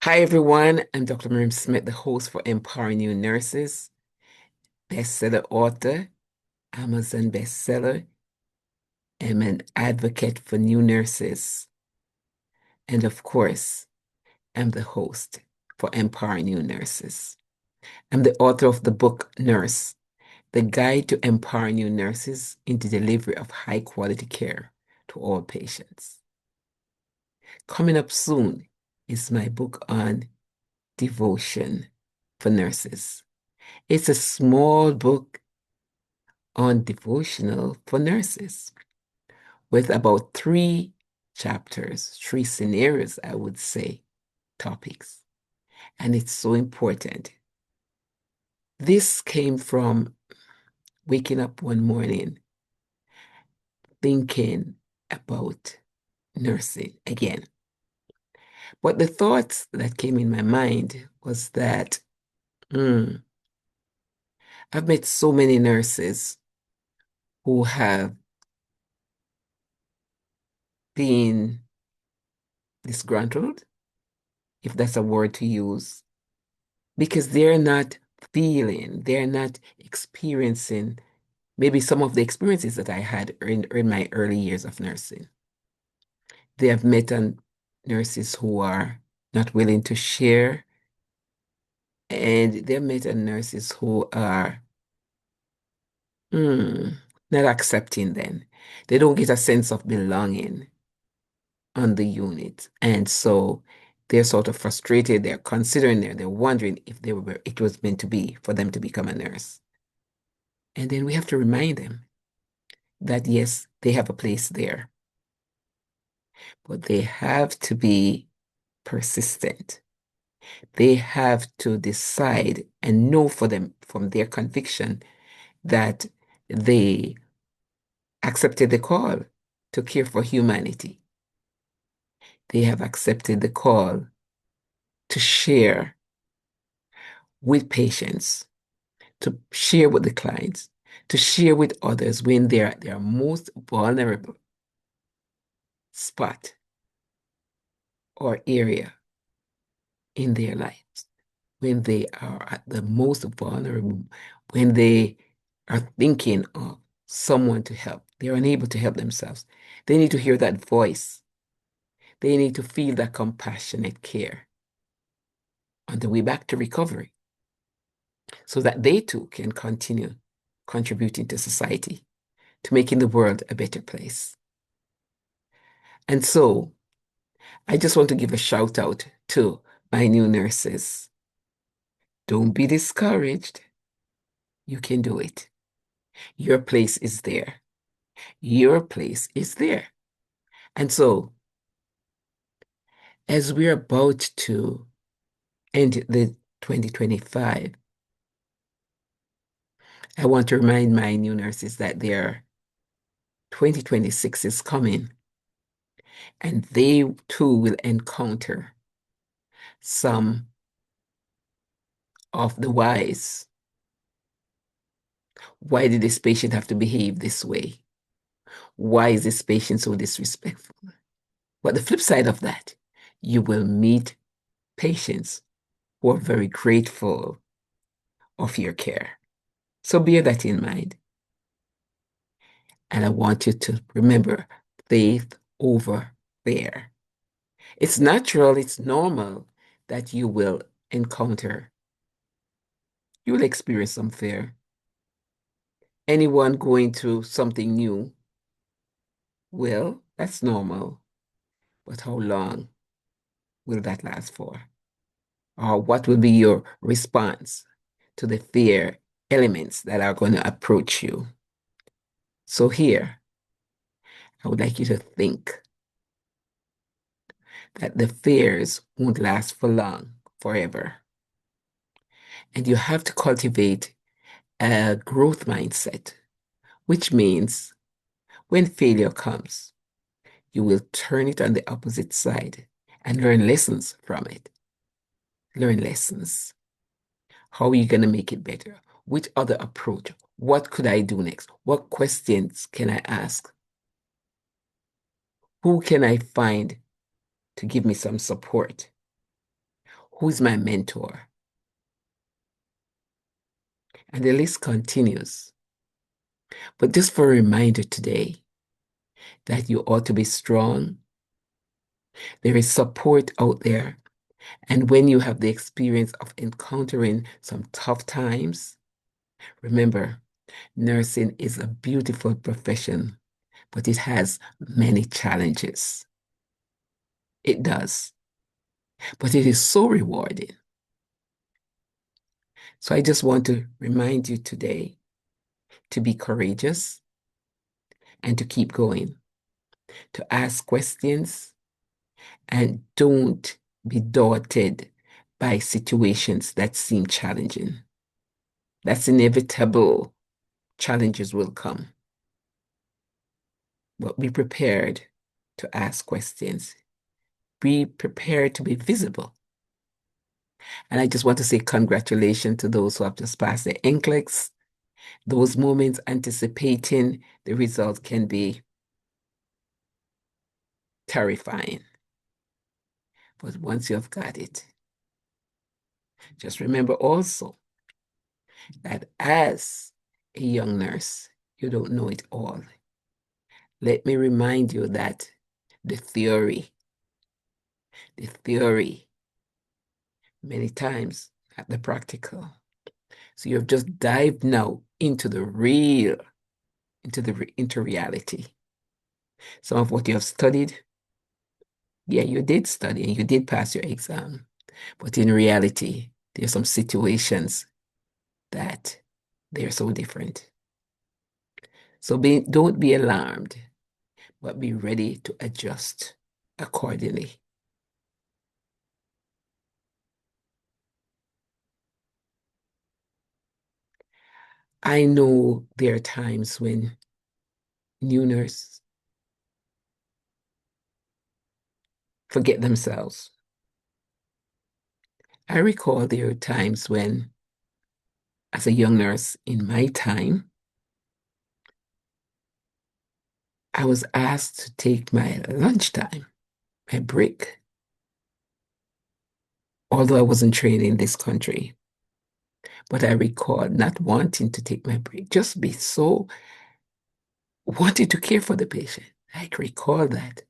Hi, everyone. I'm Dr. Miriam Smith, the host for Empowering New Nurses, bestseller author, Amazon bestseller. I'm an advocate for new nurses. And of course, I'm the host for Empowering New Nurses. I'm the author of the book Nurse, the guide to empower new nurses in the delivery of high quality care to all patients. Coming up soon is my book on devotion for nurses. It's a small book on devotional for nurses with about three chapters, three scenarios, I would say, topics. And it's so important. This came from waking up one morning thinking about nursing again. But the thoughts that came in my mind was that I've met so many nurses who have been disgruntled, if that's a word to use, because they're not feeling, they're not experiencing maybe some of the experiences that I had in my early years of nursing. They have met nurses who are not willing to share, and they've met nurses who are mm, not accepting them. They don't get a sense of belonging on the unit. And so they're sort of frustrated. They're considering they're wondering if it was meant to be for them to become a nurse. And then we have to remind them that yes, they have a place there, but they have to be persistent. They have to decide and know for them from their conviction that they accepted the call to care for humanity. They have accepted the call to share with patients, to share with the clients, to share with others when they're at their most vulnerable spot or area in their lives, when they are at the most vulnerable, when they are thinking of someone to help, they're unable to help themselves. They need to hear that voice. They need to feel that compassionate care on the way back to recovery so that they too can continue contributing to society, to making the world a better place. And so I just want to give a shout out to my new nurses. Don't be discouraged. You can do it. Your place is there. Your place is there. And so, as we're about to end the 2025, I want to remind my new nurses that their 2026 is coming and they too will encounter some of the whys. Why did this patient have to behave this way? Why is this patient so disrespectful? But the flip side of that, you will meet patients who are very grateful of your care. So bear that in mind. And I want you to remember faith over fear. It's natural, it's normal that you will experience some fear. Anyone going through something new, well, that's normal. But how long will that last for? Or what will be your response to the fear elements that are going to approach you? So here, I would like you to think that the fears won't last for long, forever. And you have to cultivate a growth mindset, which means when failure comes, you will turn it on the opposite side and learn lessons from it. Learn lessons. How are you going to make it better? Which other approach? What could I do next? What questions can I ask? Who can I find to give me some support? Who is my mentor? And the list continues. But just for a reminder today that you ought to be strong. There is support out there. And when you have the experience of encountering some tough times, remember, nursing is a beautiful profession, but it has many challenges. It does, but it is so rewarding. So I just want to remind you today to be courageous and to keep going, to ask questions, and don't be daunted by situations that seem challenging. That's inevitable. Challenges will come, but be prepared to ask questions. Be prepared to be visible. And I just want to say congratulations to those who have just passed the NCLEX. Those moments anticipating the result can be terrifying. But once you've got it, just remember also that as a young nurse, you don't know it all. Let me remind you that the theory, many times at the practical. So you've just dived now into the real, into reality. Some of what you have studied, yeah, you did study and you did pass your exam. But in reality, there are some situations that they're so different. So don't be alarmed, but be ready to adjust accordingly. I know there are times when new nurses forget themselves. I recall there are times when, as a young nurse in my time, I was asked to take my lunchtime, my break, although I wasn't trained in this country. But I recall not wanting to take my break, just be so wanting to care for the patient. I recall that.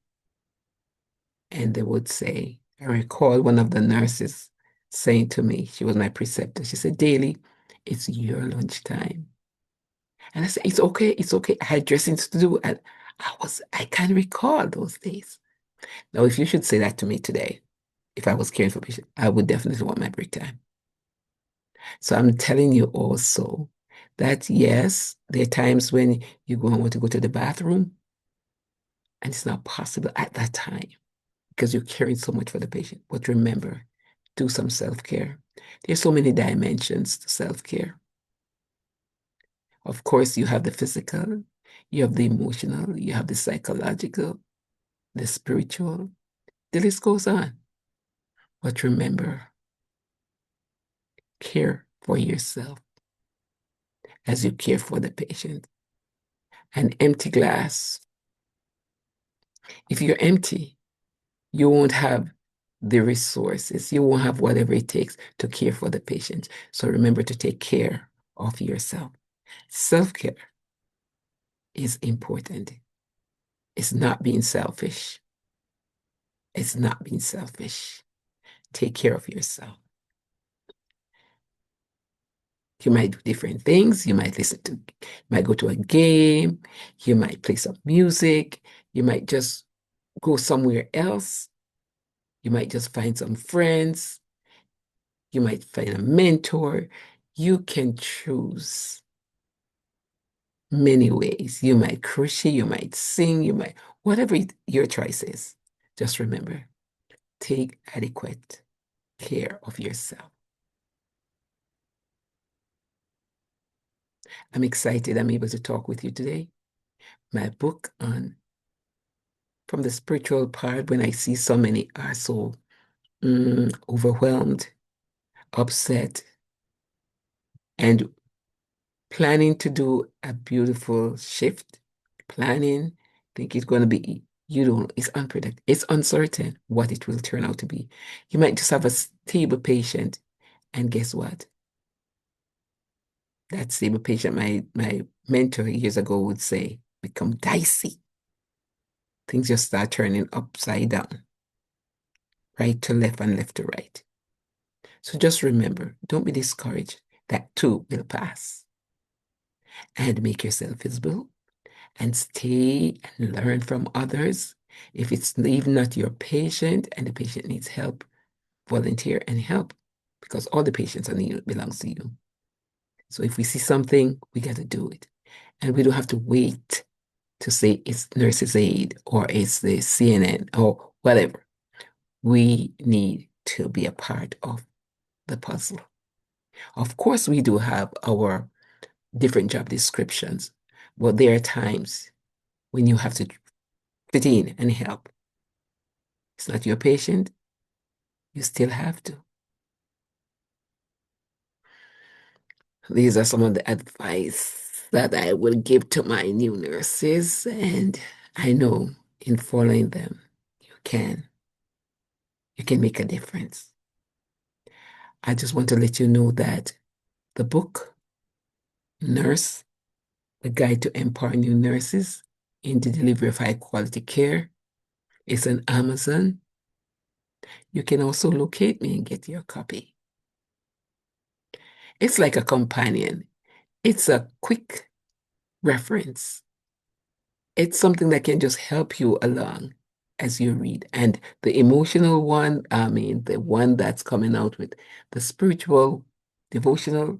And they would say, I recall one of the nurses saying to me, she was my preceptor, she said, Daly, it's your lunchtime. And I said, it's okay, it's okay. I had dressings to do. And I can't recall those days. Now, if you should say that to me today, if I was caring for patients, I would definitely want my break time. So I'm telling you also that yes, there are times when you go and want to go to the bathroom, and it's not possible at that time because you're caring so much for the patient. But remember, do some self-care. There's so many dimensions to self-care. Of course, you have the physical, you have the emotional, you have the psychological, the spiritual. The list goes on. But remember, care for yourself as you care for the patient. An empty glass. If you're empty, you won't have the resources. You won't have whatever it takes to care for the patient. So remember to take care of yourself. Self-care is important. It's not being selfish. It's not being selfish. Take care of yourself. You might do different things. You might might go to a game. You might play some music. You might just go somewhere else. You might just find some friends. You might find a mentor. You can choose many ways. You might crochet, you might sing, whatever your choice is. Just remember, take adequate care of yourself. I'm excited I'm able to talk with you today. My book on from the spiritual part, when I see so many are so overwhelmed, upset, and planning to do a beautiful shift. Planning, think it's going to be You don't, it's unpredictable, it's uncertain what it will turn out to be. You might just have a stable patient, and guess what? That stable patient, my mentor years ago would say, become dicey. Things just start turning upside down, right to left and left to right. So just remember, don't be discouraged. That too will pass. And make yourself visible and stay and learn from others. If it's even not your patient and the patient needs help, volunteer and help because all the patients on the unit belongs to you. So if we see something, we got to do it. And we don't have to wait to say it's nurse's aid or it's the CNN or whatever. We need to be a part of the puzzle. Of course, we do have our different job descriptions, but there are times when you have to fit in and help. It's not your patient, you still have to. These are some of the advice that I will give to my new nurses, and I know in following them, can you can make a difference. I just want to let you know that the book, Nurse, The Guide to Empower New Nurses in the Delivery of High Quality Care, is on Amazon. You can also locate me and get your copy. It's like a companion. It's a quick reference. It's something that can just help you along as you read. And the emotional one, I mean, the one that's coming out with the spiritual, devotional,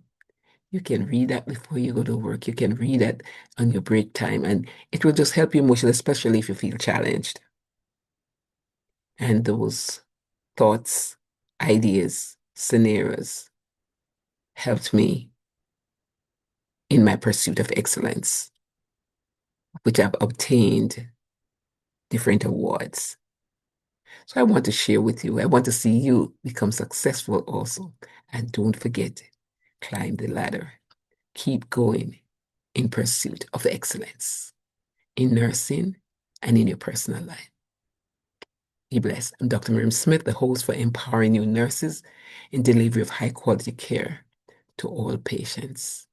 you can read that before you go to work. You can read that on your break time, and it will just help you emotionally, especially if you feel challenged. And those thoughts, ideas, scenarios helped me in my pursuit of excellence, which I've obtained different awards. So I want to share with you. I want to see you become successful also. And don't forget, climb the ladder. Keep going in pursuit of excellence in nursing and in your personal life. Be blessed. I'm Dr. Miriam Smith, the host for Empowering New Nurses in Delivery of High Quality Care to all patients.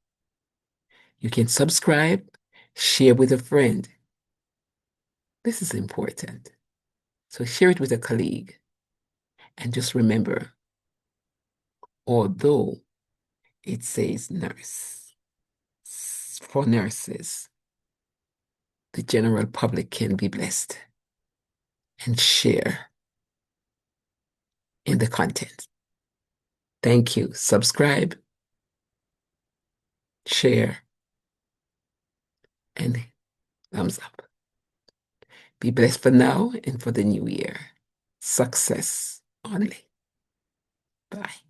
You can subscribe, share with a friend. This is important. So share it with a colleague. And just remember, although it says nurse, for nurses, the general public can be blessed and share in the content. Thank you. Subscribe, share, and thumbs up. Be blessed for now and for the new year. Success only. Bye.